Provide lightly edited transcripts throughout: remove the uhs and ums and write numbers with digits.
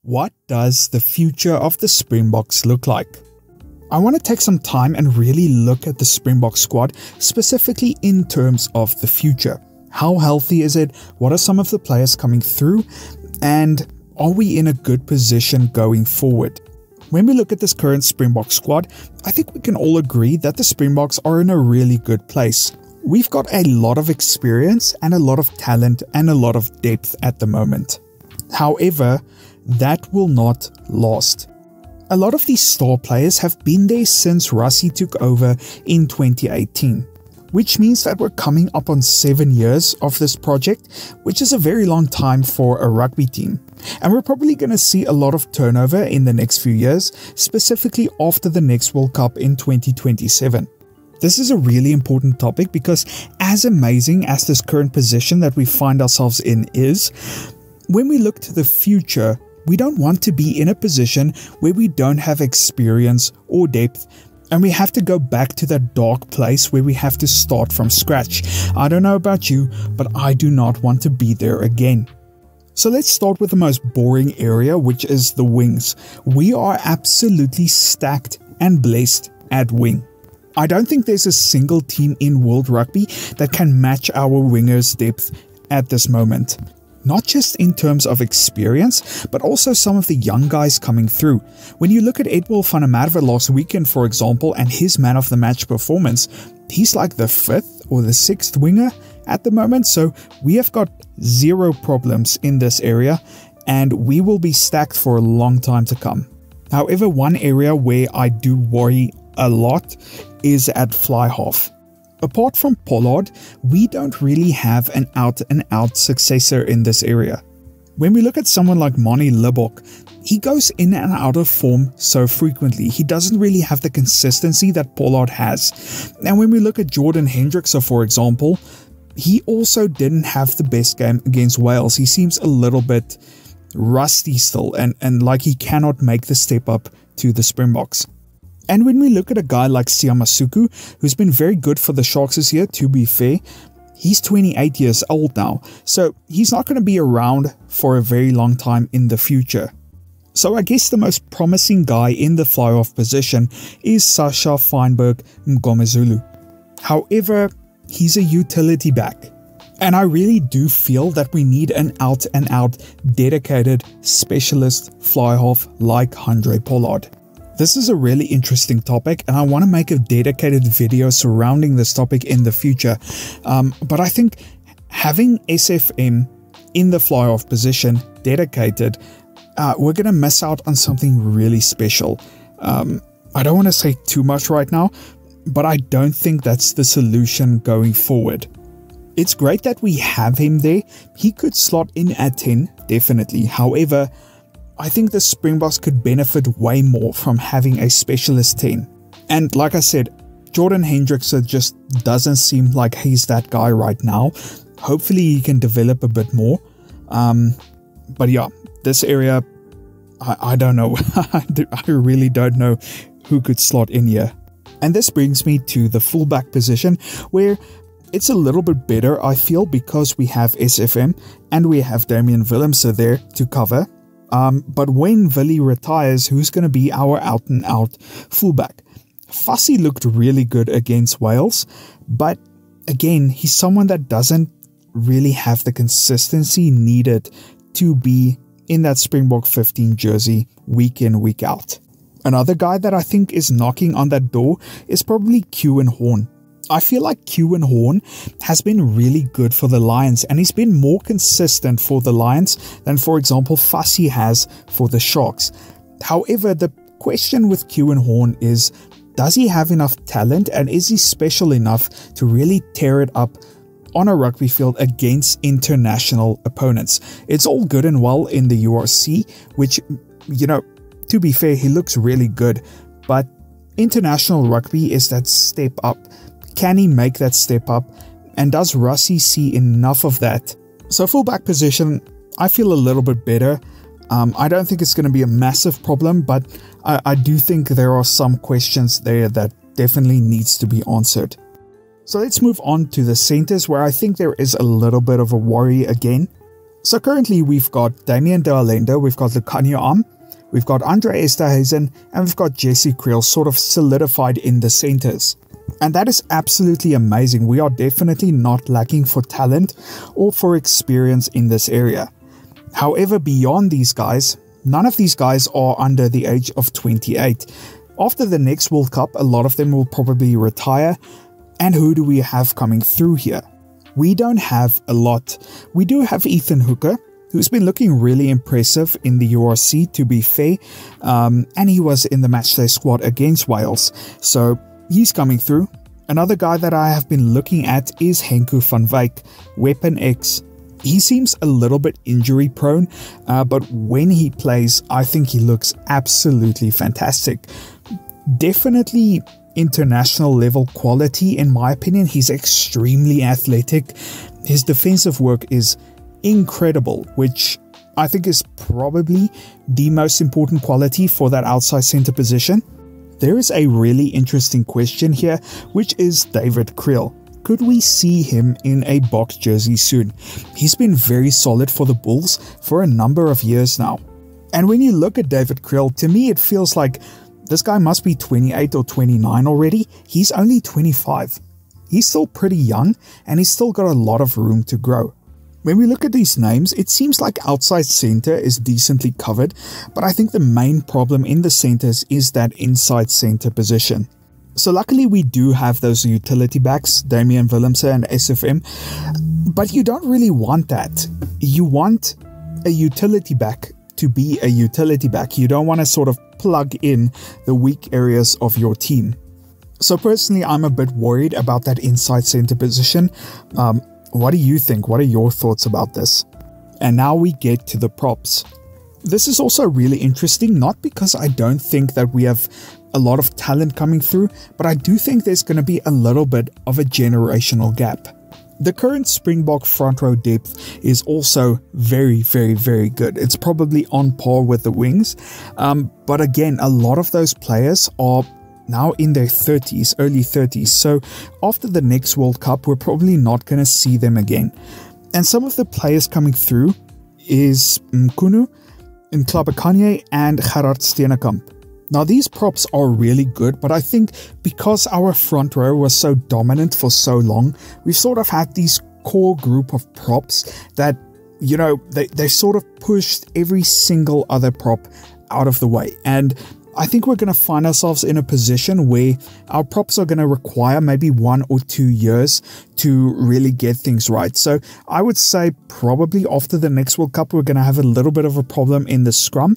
What does the future of the Springboks look like? I want to take some time and really look at the Springbok squad, specifically in terms of the future. How healthy is it? What are some of the players coming through? And are we in a good position going forward? When we look at this current Springbok squad, I think we can all agree that the Springboks are in a really good place. We've got a lot of experience and a lot of talent and a lot of depth at the moment. However, that will not last. A lot of these star players have been there since Rassie took over in 2018, which means that we're coming up on 7 years of this project, which is a very long time for a rugby team. And we're probably going to see a lot of turnover in the next few years, specifically after the next World Cup in 2027. This is a really important topic because as amazing as this current position that we find ourselves in is, when we look to the future, we don't want to be in a position where we don't have experience or depth and we have to go back to that dark place where we have to start from scratch. I don't know about you, but I do not want to be there again. So let's start with the most boring area, which is the wings. We are absolutely stacked and blessed at wing. I don't think there's a single team in World Rugby that can match our wingers' depth at this moment. Not just in terms of experience, but also some of the young guys coming through. When you look at Edward van der Merwe last weekend, for example, and his man of the match performance, he's like the 5th or the 6th winger at the moment. So we have got zero problems in this area and we will be stacked for a long time to come. However, one area where I do worry a lot is at fly half. Apart from Pollard, we don't really have an out-and-out successor in this area. When we look at someone like Manie Libbok, he goes in and out of form so frequently. He doesn't really have the consistency that Pollard has. And when we look at Jordan Hendrickse, for example, he also didn't have the best game against Wales. He seems a little bit rusty still and like he cannot make the step up to the Springboks. And when we look at a guy like Siamasuku, who's been very good for the Sharks this year, to be fair, he's 28 years old now, so he's not going to be around for a very long time in the future. So I guess the most promising guy in the fly-off position is Sasha Feinberg Mgomezulu. However, he's a utility back. And I really do feel that we need an out-and-out dedicated specialist fly-half like Handré Pollard. This is a really interesting topic and I want to make a dedicated video surrounding this topic in the future. But I think having SFM in the fly-off position dedicated, we're going to miss out on something really special. I don't want to say too much right now, but I don't think that's the solution going forward. It's great that we have him there. He could slot in at 10, definitely. However, I think the Springboks could benefit way more from having a specialist 10. And like I said, Jordan Hendrickse just doesn't seem like he's that guy right now. Hopefully he can develop a bit more. But yeah, this area, I don't know. I really don't know who could slot in here. And this brings me to the fullback position, where it's a little bit better, I feel, because we have SFM and we have Damian Willemse there to cover. But when Willie retires, who's going to be our out-and-out fullback? Fussy looked really good against Wales, but again, he's someone that doesn't really have the consistency needed to be in that Springbok 15 jersey week in, week out. Another guy that I think is knocking on that door is probably Kewin Horn. I feel like Kewin Horn has been really good for the Lions and he's been more consistent for the Lions than, for example, Fussy has for the Sharks. However, the question with Kewin Horn is, does he have enough talent and is he special enough to really tear it up on a rugby field against international opponents? It's all good and well in the URC, which, you know, to be fair, he looks really good, but international rugby is that step up. Can he make that step up? And does Rassie see enough of that? So fullback position, I feel a little bit better. I don't think it's going to be a massive problem, but I do think there are some questions there that definitely needs to be answered. So let's move on to the centers, where I think there is a little bit of a worry again. So currently we've got Damian de Allende, we've got Lukhanyo Am, we've got Andre Esterhuizen, and we've got Jesse Kriel sort of solidified in the centers. And that is absolutely amazing. We are definitely not lacking for talent or for experience in this area. However, beyond these guys, none of these guys are under the age of 28. After the next World Cup, a lot of them will probably retire. And who do we have coming through here? We don't have a lot. We do have Ethan Hooker, who's been looking really impressive in the URC, to be fair. And he was in the matchday squad against Wales. So he's coming through. Another guy that I have been looking at is Henku van Wyk, Weapon X. He seems a little bit injury prone, but when he plays, I think he looks absolutely fantastic. Definitely international level quality in my opinion. He's extremely athletic. His defensive work is incredible, which I think is probably the most important quality for that outside center position. There is a really interesting question here, which is David Kriel. Could we see him in a box jersey soon? He's been very solid for the Bulls for a number of years now. And when you look at David Kriel, to me it feels like this guy must be 28 or 29 already. He's only 25. He's still pretty young and he's still got a lot of room to grow. When we look at these names, it seems like outside center is decently covered, but I think the main problem in the centers is that inside center position. So luckily we do have those utility backs, Damian Willemse and SFM, but you don't really want that. You want a utility back to be a utility back. You don't want to sort of plug in the weak areas of your team. So personally, I'm a bit worried about that inside center position. What do you think? What are your thoughts about this? And now we get to the props. This is also really interesting, not because I don't think that we have a lot of talent coming through, but I do think there's going to be a little bit of a generational gap. The current Springbok front row depth is also very, very, very good. It's probably on par with the wings. But again, a lot of those players are now in their 30s, early 30s. So after the next World Cup, we're probably not going to see them again. And some of the players coming through is Mkunu, Nklabakanye, and Gerard Steenekamp. Now these props are really good, but I think because our front row was so dominant for so long, we've sort of had these core group of props that, you know, they sort of pushed every single other prop out of the way. And I think we're going to find ourselves in a position where our props are going to require maybe 1 or 2 years to really get things right. So I would say probably after the next World Cup, we're going to have a little bit of a problem in the scrum.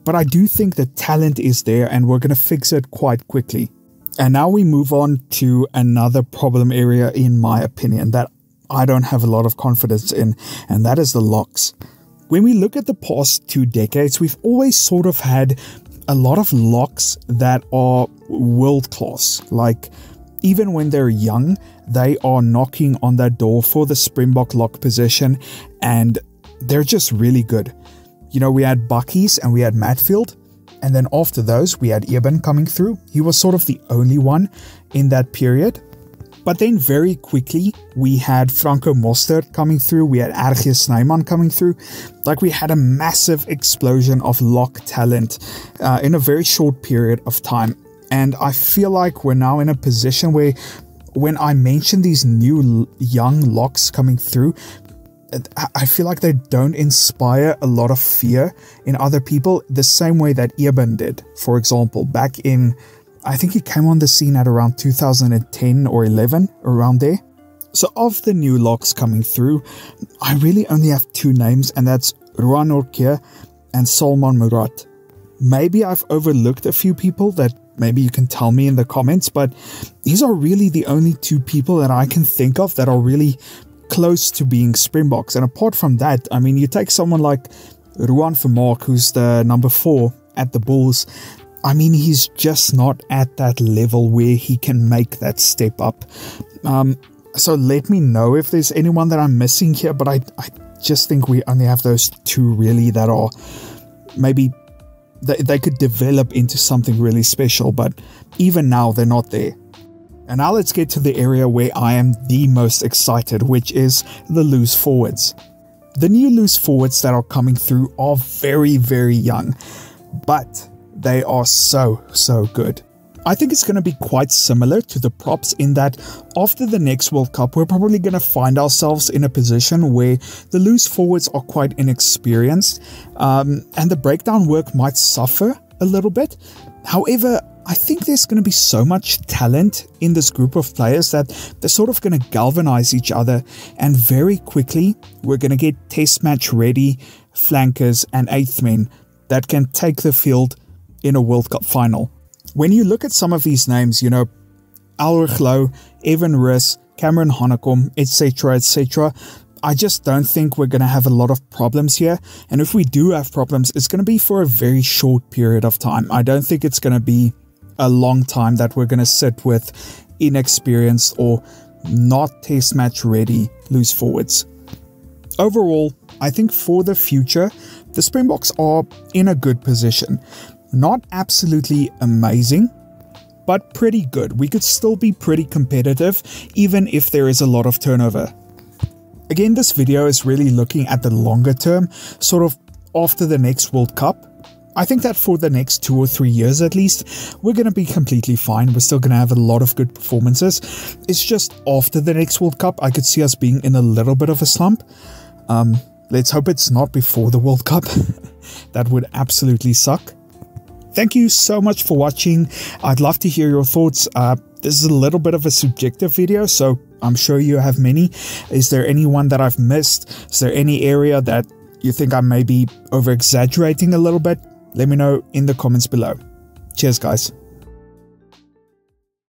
But I do think the talent is there and we're going to fix it quite quickly. And now we move on to another problem area, in my opinion, that I don't have a lot of confidence in, and that is the locks. When we look at the past 2 decades, we've always sort of had a lot of locks that are world class. Like, even when they're young, they are knocking on that door for the Springbok lock position, and they're just really good. You know, we had Buckies and we had Matfield, and then after those, we had Eben coming through. He was sort of the only one in that period. But then very quickly, we had Franco Mostert coming through, we had RG Snyman coming through. Like, we had a massive explosion of lock talent in a very short period of time. And I feel like we're now in a position where when I mention these new young locks coming through, I feel like they don't inspire a lot of fear in other people the same way that Eben did, for example, back in, I think he came on the scene at around 2010 or 11, around there. So of the new locks coming through, I really only have 2 names, and that's Ruan Orkia and Salman Murat. Maybe I've overlooked a few people that maybe you can tell me in the comments, but these are really the only 2 people that I can think of that are really close to being Springboks. And apart from that, I mean, you take someone like Ruan Vermaak, who's the number 4 at the Bulls. I mean, he's just not at that level where he can make that step up. So let me know if there's anyone that I'm missing here, but I just think we only have those 2 really that are maybe they could develop into something really special, but even now they're not there. And now let's get to the area where I am the most excited, which is the loose forwards. The new loose forwards that are coming through are very, very young, but they are so good. I think it's going to be quite similar to the props in that after the next World Cup, we're probably going to find ourselves in a position where the loose forwards are quite inexperienced, and the breakdown work might suffer a little bit. However, I think there's going to be so much talent in this group of players that they're sort of going to galvanize each other, and very quickly we're going to get test match ready flankers and eighth men that can take the field in a World Cup final. When you look at some of these names, you know, Ulrich Lowe, Evan Riss, Cameron Honeycomb, etc., I just don't think we're going to have a lot of problems here. And if we do have problems, it's going to be for a very short period of time. I don't think it's going to be a long time that we're going to sit with inexperienced or not test match ready loose forwards. Overall, I think for the future, the Springboks are in a good position. Not absolutely amazing, but pretty good. We could still be pretty competitive, even if there is a lot of turnover. Again, this video is really looking at the longer term, sort of after the next World Cup. I think that for the next 2 or 3 years at least, we're going to be completely fine. We're still going to have a lot of good performances. It's just after the next World Cup, I could see us being in a little bit of a slump. Let's hope it's not before the World Cup. That would absolutely suck. Thank you so much for watching. I'd love to hear your thoughts. This is a little bit of a subjective video, so I'm sure you have many. Is there anyone that I've missed? Is there any area that you think I may be over-exaggerating a little bit? Let me know in the comments below. Cheers, guys.